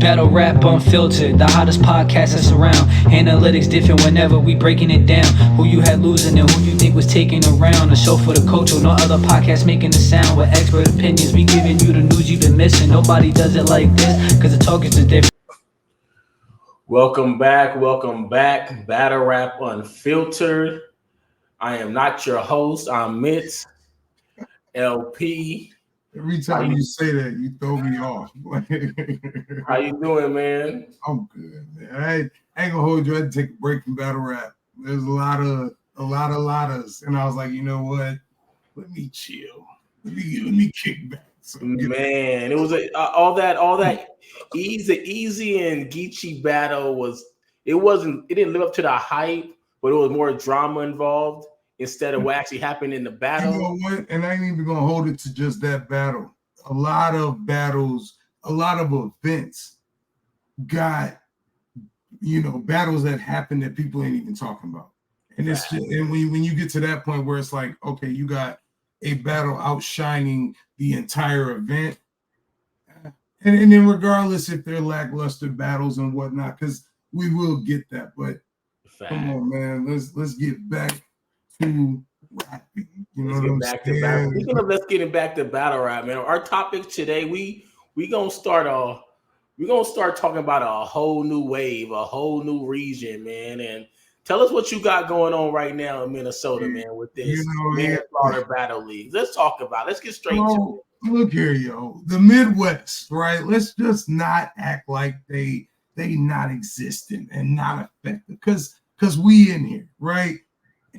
Battle Rap Unfiltered, the hottest podcast that's around. Analytics different whenever we breaking it down. Who you had losing and who you think was taking around. A show for the culture, no other podcast making the sound. With expert opinions, we giving you the news you've been missing. Nobody does it like this, cause the talk is different. Welcome back. Battle Rap Unfiltered. I am not your host. I'm Mitz LP. Every time you say that, you throw me off. How you doing, man? I'm good, man. I ain't gonna hold you. I had to take a break from battle rap. There's a lot of lotters, and I was like, you know what? Let me chill. Let me kick back. So Man, it was all that easy and Geechee battle was. It didn't live up to the hype, but it was more drama involved instead of what actually happened in the battle. You know what? And I ain't even gonna hold it to just that battle. A lot of battles, a lot of events got, battles that happen that people ain't even talking about. And it's just, and when you get to that point where it's like, okay, you got a battle outshining the entire event. And then regardless if they're lackluster battles and whatnot, because we will get that. But come on, man, let's get back to rapping. Let's get back to battle rap, man. Our topic today, we gonna start talking about a whole new wave, a whole new region, man. And tell us what you got going on right now in Minnesota, man, with this Manslaughter Battle League. Let's get straight to it. Look here, yo. The Midwest, right? Let's just not act like they not existent and not effective. Because we in here, right?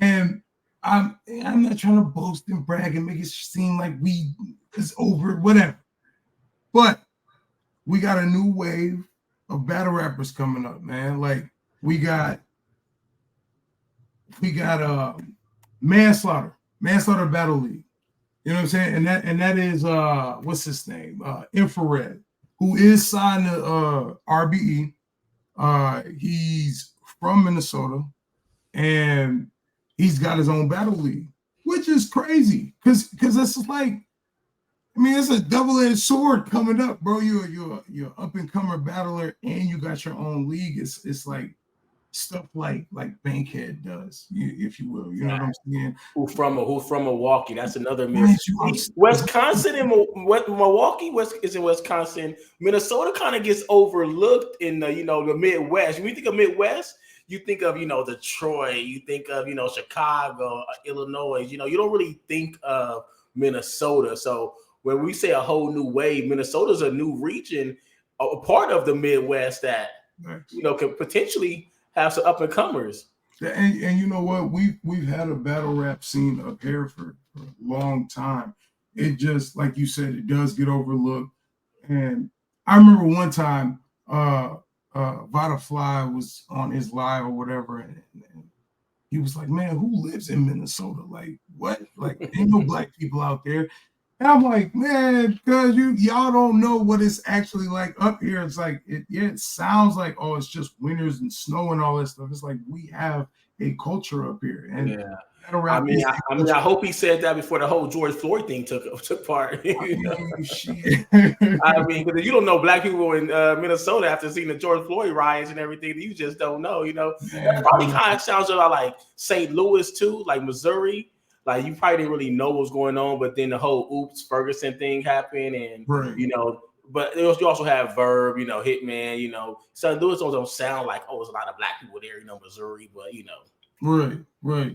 And I'm not trying to boast and brag and make it seem like it's over, whatever. But we got a new wave of battle rappers coming up, man. Like we got Manslaughter Battle League. You know what I'm saying? And that is what's his name? Infrared, who is signed to RBE. He's from Minnesota, and he's got his own battle league, which is crazy because it's like, I mean, it's a double-edged sword coming up, bro. You're up-and-comer battler, and you got your own league. It's like stuff like Bankhead does, if you will. You know what I'm saying? Who from Milwaukee? That's another myth. Wisconsin and Milwaukee is in Wisconsin. Minnesota kind of gets overlooked in the Midwest. When you think of Midwest, you think of Detroit, you think of Chicago, Illinois. You don't really think of Minnesota. So when we say a whole new wave, Minnesota's a new region, a part of the Midwest that can potentially have some up and comers. And you know what? We've had a battle rap scene up here for a long time. It just, like you said, it does get overlooked. And I remember one time Vada Fly was on his live or whatever, and he was like, man, who lives in Minnesota? Like, what? Like, ain't no black people out there. And I'm like, man, because y'all don't know what it's actually like up here. It's like, it sounds like, oh, it's just winters and snow and all that stuff. It's like we have a culture up here. And I hope he said that before the whole George Floyd thing took part. Shit. I mean, because you don't know black people in Minnesota after seeing the George Floyd riots and everything. You just don't know. That probably kind of sounds a lot like St. Louis too, like Missouri. Like you probably didn't really know what was going on, but then the whole Oops Ferguson thing happened, and But you also have Verb, Hitman, St. Louis don't sound like there's a lot of black people there, Missouri, but Right. But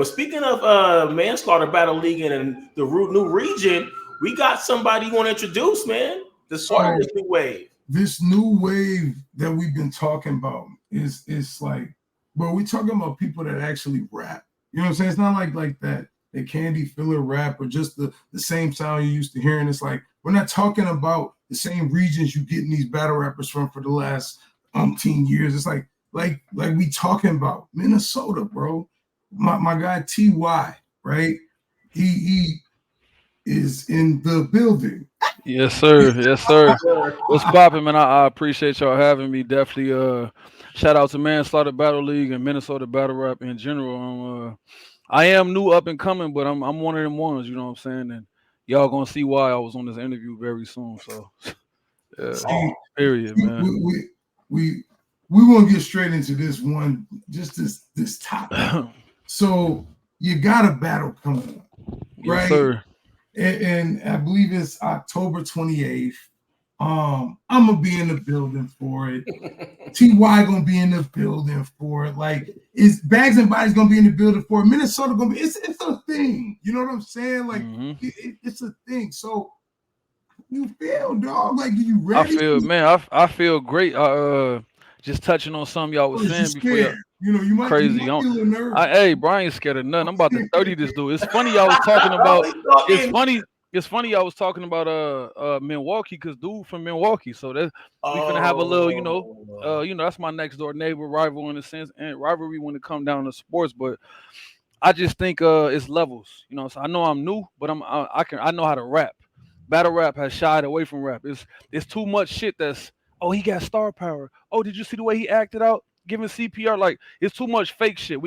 speaking of Manslaughter Battle League and the new region, we got somebody you want to introduce, man. The start of this new wave. This new wave that we've been talking about is like, bro, we're talking about people that actually rap. You know what I'm saying? It's not like that candy filler rap or just the same sound you used to hearing. It's like we're not talking about the same regions you getting these battle rappers from for the last 10 years. It's like we talking about Minnesota, bro. My guy TY, right? He is in the building. Yes, sir. What's poppin', man? I appreciate y'all having me. Definitely shout out to Manslaughter Battle League and Minnesota Battle Rap in general. I am new up and coming, but I'm one of them ones, you know what I'm saying? And y'all gonna see why I was on this interview very soon. So Yeah. See, Period, we man. we we want to get straight into this one, just this topic. So you got a battle coming up, Yes, right? sir. And I believe it's October 28th. I'm gonna be in the building for it. TY gonna be in the building for it. Like, is Bags and Bodies gonna be in the building for it? Minnesota gonna be. It's a thing. You know what I'm saying? Like, it's a thing. So you feel, dog? Like, you I ready? feel, man. I feel great. Just touching on something y'all was Or is you saying before y'all. scared? You know, you might Crazy. be a little nervous. Hey, Brian scared of nothing. I'm about to 30 this dude. It's funny y'all was talking about. He's It's talking. funny. It's funny y'all was talking about Milwaukee, because dude from Milwaukee. So that we finna have a little, that's my next door neighbor, rival in a sense, and rivalry when it come down to sports. But I just think it's levels. So I know I'm new, but I know how to rap. Battle rap has shied away from rap. It's too much shit that's, oh, he got star power. Oh, did you see the way he acted out giving CPR? Like, it's too much fake shit.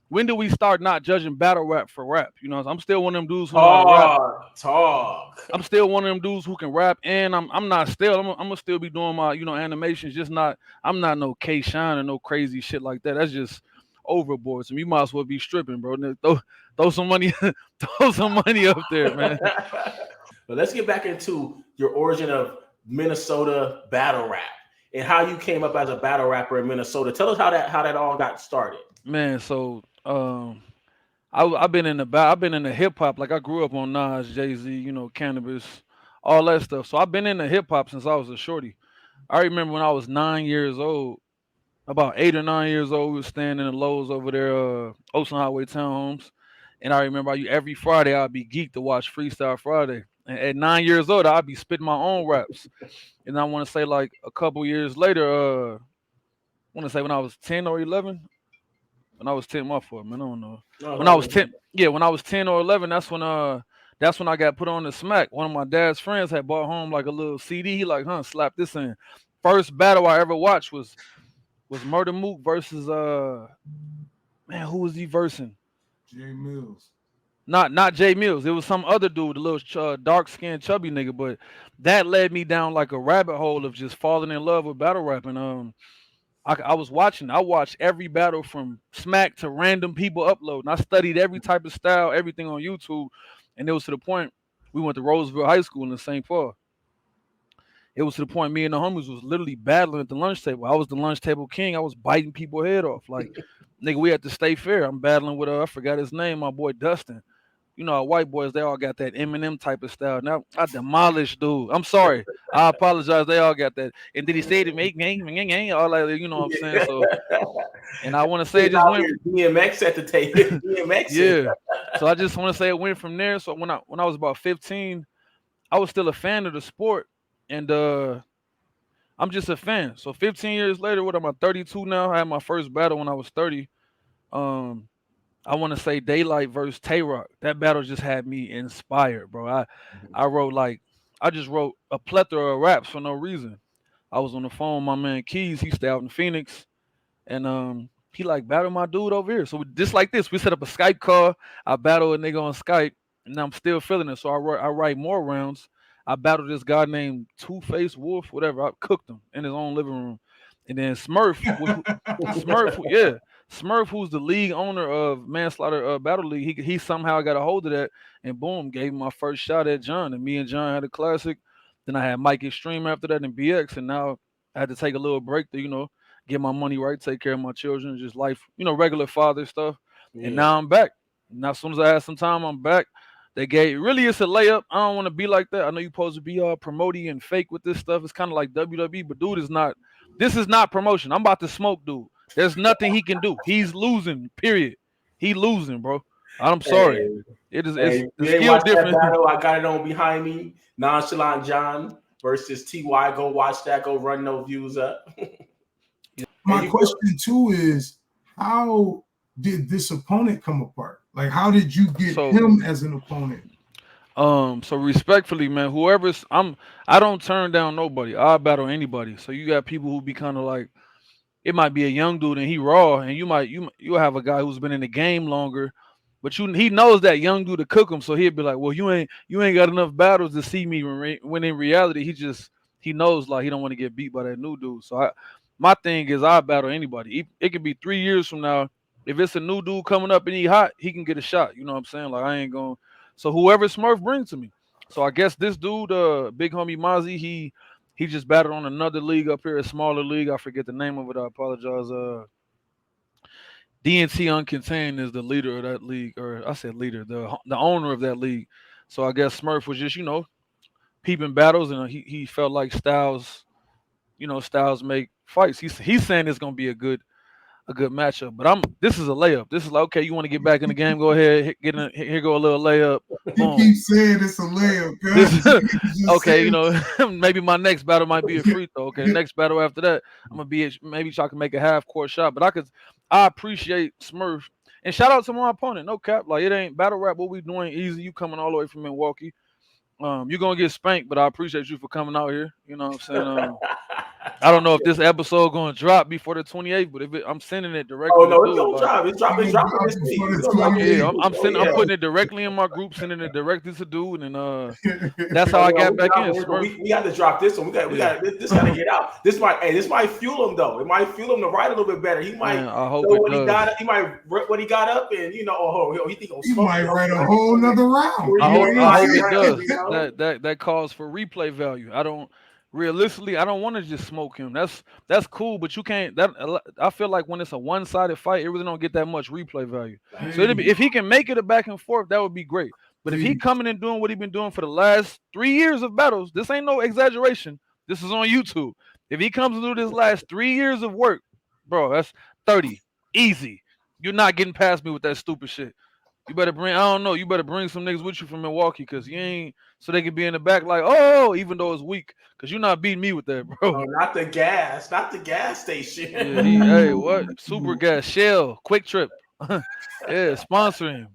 When do we start not judging battle rap for rap? I'm still one of them dudes who know how to rap. Talk. I'm still one of them dudes who can rap, and I'm not still. I'm gonna still be doing my animations. Just not. I'm not no K Shine or no crazy shit like that. That's just overboard. So you might as well be stripping, bro. Throw some money, throw some money up there, man. But let's get back into your origin of Minnesota battle rap and how you came up as a battle rapper in Minnesota. Tell us how that all got started. Man, so I've been in the hip hop. Like, I grew up on Nas, Jay-Z, Cannabis, all that stuff. So I've been in the hip hop since I was a shorty. I remember when I was 9 years old, about 8 or 9 years old, we was staying in the Lowe's over there, Ocean Highway Townhomes. And I remember every Friday I'd be geeked to watch Freestyle Friday. And at 9 years old, I'd be spitting my own raps. And I want to say, like, a couple years later, I want to say when I was 10 or 11. When I was 10, my fault, man. I don't know. When I was 10, yeah, when I was 10 or 11, that's when I got put on the smack. One of my dad's friends had bought home like a little CD. He like, slap this in. First battle I ever watched was Murder Mook versus man, who was he versing? Jay Mills. Not Jay Mills. It was some other dude, a little dark skinned chubby nigga. But that led me down like a rabbit hole of just falling in love with battle rapping. I was watching. I watched every battle from Smack to random people uploading. I studied every type of style, everything on YouTube, and it was to the point we went to Roseville High School in St. Paul. It was to the point me and the homies was literally battling at the lunch table. I was the lunch table king. I was biting people's head off. Like, nigga, we had to stay fair. I'm battling with I forgot his name, my boy Dustin. Our white boys, they all got that Eminem type of style. Now I demolished dude. I'm sorry. I apologize. They all got that. And did he say to make all like, you know what I'm saying? So, and I want to say it just went DMX at the table. DMX. Yeah. So I just want to say it went from there. So when I was about 15, I was still a fan of the sport, and I'm just a fan. So 15 years later, what am I, 32 now? I had my first battle when I was 30. I want to say Daylight versus Tay Rock. That battle just had me inspired, bro. I just wrote a plethora of raps for no reason. I was on the phone with my man Keys. He stayed out in Phoenix, and he like battle my dude over here. So just like this, we set up a Skype call. I battle a nigga on Skype, and I'm still feeling it. So I write more rounds. I battled this guy named Two Face Wolf, whatever. I cooked him in his own living room, and then Smurf, yeah. Smurf, who's the league owner of Manslaughter Battle League, he somehow got a hold of that, and boom, gave me my first shot at John. And me and John had a classic. Then I had Mike Extreme after that and BX, and now I had to take a little break to, get my money right, take care of my children, just life, regular father stuff. Yeah. And now I'm back. Now as soon as I had some time, I'm back. They gave really it's a layup. I don't want to be like that. I know you're supposed to be promoting and fake with this stuff. It's kind of like WWE, but dude is not. This is not promotion. I'm about to smoke dude. There's nothing he can do. He's losing. Period. He losing, bro. I'm sorry. It's the skill difference. I got it on behind me. Nonchalant John versus TY. Go watch that. Go run those views up. My question too is, how did this opponent come apart? Like, how did you get him as an opponent? So respectfully, man, I don't turn down nobody. I'll battle anybody. So you got people who be kind of like, it might be a young dude and he raw, and you'll have a guy who's been in the game longer, but he knows that young dude to cook him, so he'll be like, well, you ain't got enough battles to see me when in reality he knows like he don't want to get beat by that new dude. So my thing is I battle anybody. It could be 3 years from now. If it's a new dude coming up and he hot, he can get a shot. You know what I'm saying? Like I ain't going. So whoever Smurf brings to me. So I guess this dude, big homie Mozzie, he just battled on another league up here, a smaller league. I forget the name of it. I apologize. DNT Uncontained is the leader of that league, or I said leader, the owner of that league. So I guess Smurf was just peeping battles, and he felt like Styles make fights. He's saying it's gonna be a good matchup. But this is a layup. This is like, okay, you want to get back in the game? Go ahead, here go a little layup. You keep saying it's a layup. Okay, maybe my next battle might be a free throw. Okay, next battle after that, I'm gonna be maybe try to make a half court shot. But I appreciate Smurf, and shout out to my opponent. No cap, like it ain't battle rap. What we doing easy. You coming all the way from Milwaukee. You're gonna get spanked, but I appreciate you for coming out here. You know what I'm saying? I don't know if this episode gonna drop before the 28th, but I'm sending it directly. Oh no, it's gonna drop. It's dropping this week. I'm putting it directly in my group, sending it directly to dude, and that's how I got back in. We got to drop this one. We got this got to get out. This might fuel him though. It might fuel him to write a little bit better. He might. Man, I hope what he got. He might what he got up, and he think he might write a whole nother round. I hope it does. That calls for replay value. Realistically, I don't want to just smoke him. That's cool, but you can't. I feel like when it's a one-sided fight, it really don't get that much replay value. So if he can make it a back and forth, that would be great. But if he coming and doing what he been doing for the last 3 years of battles, this ain't no exaggeration. This is on YouTube. If he comes and do this last 3 years of work, bro, that's 30 easy. You're not getting past me with that stupid shit. You better bring some niggas with you from Milwaukee, because you ain't, so they can be in the back like, oh, even though it's weak, because you're not beating me with that, bro. Oh, not the gas station. Yeah, hey, what? Super Gas, Shell, Quick Trip. Yeah, sponsor him.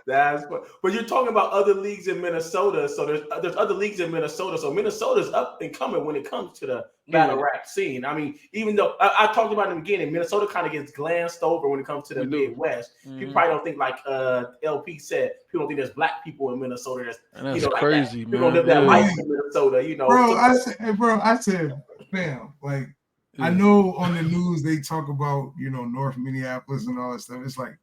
But you're talking about other leagues in Minnesota. So there's other leagues in Minnesota. So Minnesota's up and coming when it comes to the battle rap scene. I mean, even though I talked about in the beginning, Minnesota kind of gets glanced over when it comes to the Midwest. Mm-hmm. People probably don't think, like LP said, people don't think there's black people in Minnesota. That's crazy, man. People don't live that life in Minnesota, Bro, I said, fam, like, I know on the news they talk about, North Minneapolis and all that stuff. It's like,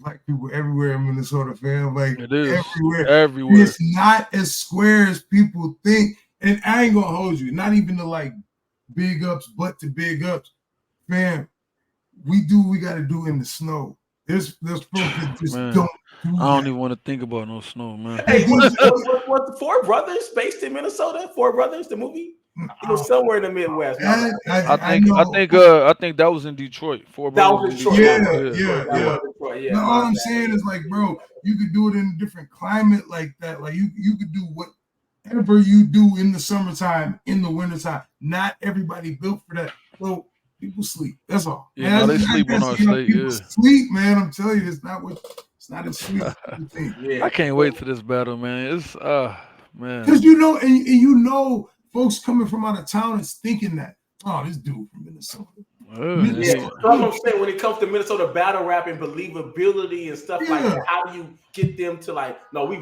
black people everywhere in Minnesota, fam. Like it is everywhere. It's not as square as people think. And I ain't gonna hold you, not even to like big ups, but to big ups, fam. We do what we gotta do in the snow. There's folks that just don't do I don't even want to think about no snow, man. Hey, what the Four Brothers based in Minnesota? Four Brothers, the movie? It was somewhere in the Midwest. I think that was in Detroit. That was in Detroit. Yeah. No, all I'm saying is, like, bro, you could do it in a different climate like that. Like you could do whatever you do in the summertime, in the wintertime. Not everybody built for that. Well, people sleep. That's all. Yeah, they sleep on our state. Yeah, sleep, man. I'm telling you, it's not as sweet as you think. Yeah. I can't wait for this battle, man. It's man. Because folks coming from out of town is thinking that, oh, this dude from Minnesota. Yeah. So I'm saying, when it comes to Minnesota battle rap and believability and stuff like that, how do you get them to like, no, you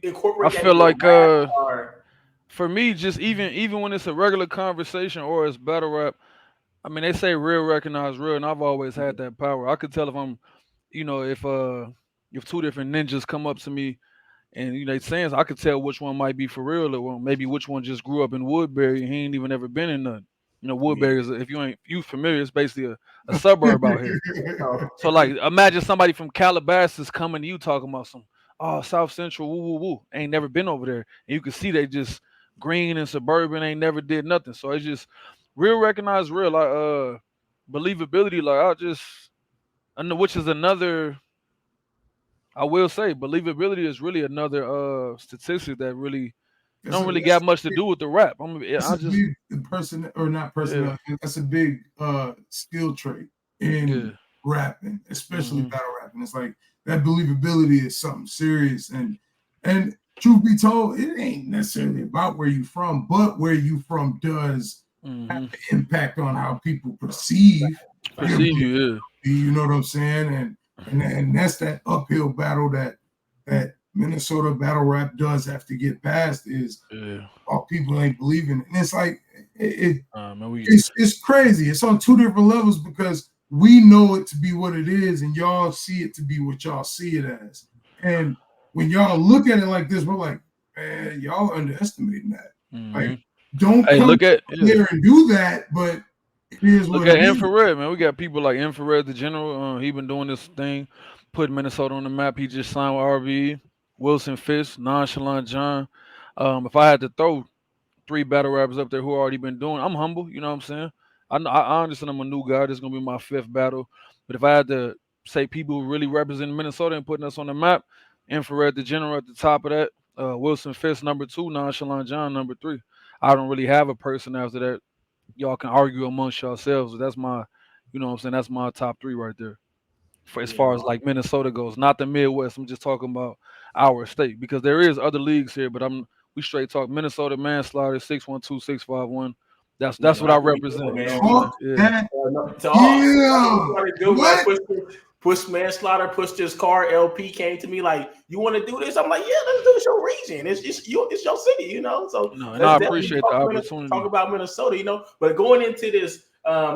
incorporate that? I feel like for me, just even when it's a regular conversation or it's battle rap, I mean, they say real recognize real, and I've always had that power. I could tell if I'm, if two different ninjas come up to me and they saying, I could tell which one might be for real, or maybe which one just grew up in Woodbury and he ain't even ever been in none. Woodbury is, if you familiar, it's basically a suburb out here. So like, imagine somebody from Calabasas coming to you talking about some South Central, woo. Ain't never been over there, and you can see they just green and suburban, ain't never did nothing. So it's just real recognize real, like believability. Like which is another. I will say believability is really another statistic that really don't really got much to do with the rap. That's a big skill trait in rapping, especially battle rapping. It's like that believability is something serious, and truth be told, it ain't necessarily about where you from, but where you from does have an impact on how people perceive you. You know what I'm saying? And that's that uphill battle that Minnesota battle rap does have to get past is all people ain't believing it. And it's like it's crazy. It's on two different levels because we know it to be what it is, and y'all see it to be what y'all see it as. And when y'all look at it like this, we're like, man, y'all underestimating that. Like, don't come here and do that, but it is what it is. Infrared, man. We got people like Infrared, the general. He been doing this thing, putting Minnesota on the map. He just signed with RBE. Wilson Fisk, Nonchalant John. If I had to throw 3 battle rappers up there who already been doing, I'm humble. You know what I'm saying? I understand I'm a new guy. This is gonna be my 5th battle. But if I had to say people who really represent Minnesota and putting us on the map, Infrared, the general at the top of that. Wilson Fisk, number 2. Nonchalant John, number 3. I don't really have a person after that. Y'all can argue amongst yourselves. That's my, you know what I'm saying? That's my top 3 right there. As far as like Minnesota goes, not the Midwest. I'm just talking about our state because there is other leagues here, but we straight talk Minnesota Manslaughter 612-651. That's what I represent. Push Manslaughter, push this car. LP came to me like, "You want to do this?" I'm like, "Yeah, let's do it. It's your region. It's your city, you know." So I appreciate the opportunity. Talk about Minnesota, you know. But going into this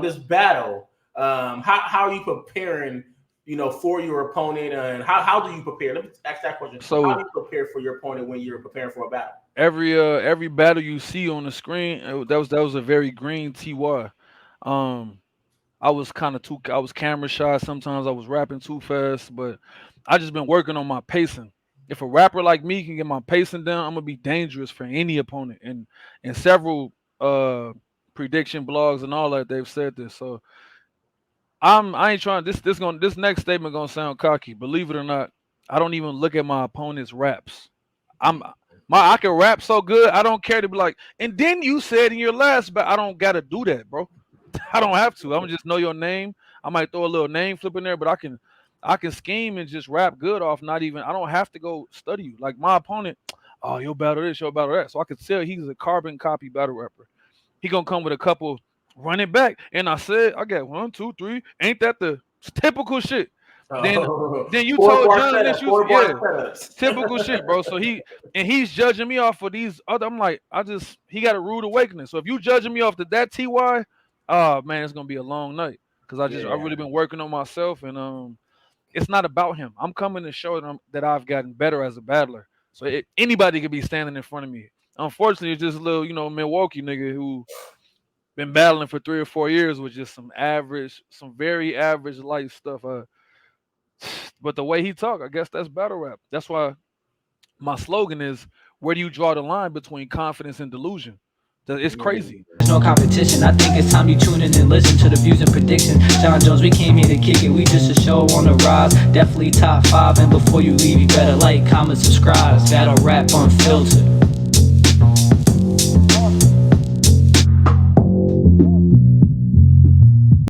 this battle, how are you preparing? You know, for your opponent, and how do you prepare? Let me ask that question. So, how do you prepare for your opponent when you're preparing for a battle? Every battle you see on the screen, that was a very green TY. I was camera shy. Sometimes I was rapping too fast, but I just been working on my pacing. If a rapper like me can get my pacing down, I'm gonna be dangerous for any opponent. And several prediction blogs and all that, they've said this. So I ain't trying. This next statement gonna sound cocky. Believe it or not, I don't even look at my opponent's raps. I can rap so good. I don't care to be like. And then you said in your last, but I don't gotta do that, bro. I don't have to. I'm gonna just know your name. I might throw a little name flip in there, but I can scheme and just rap good off. I don't have to go study you. Like my opponent, oh, you'll battle this, you'll battle that. So I could tell he's a carbon copy battle rapper. He gonna come with a couple. Run it back, and I said, I got 1, 2, 3. Ain't that the typical shit? Then you told John this, typical shit, bro. So he's judging me off of these other. I'm like, he got a rude awakening. So if you judging me off that TY, oh man, it's gonna be a long night because I've really been working on myself, and it's not about him. I'm coming to show that I've gotten better as a battler. So anybody could be standing in front of me. Unfortunately, it's just a little, Milwaukee nigga who been battling for 3 or 4 years with just some very average light stuff. But the way he talk, I guess that's battle rap. That's why my slogan is, where do you draw the line between confidence and delusion? It's crazy. There's no competition. I think it's time you tune in and listen to the views and predictions. John Jones, we came here to kick it. We just a show on the rise. Definitely top 5. And before you leave, you better like, comment, subscribe. Battle Rap Unfiltered.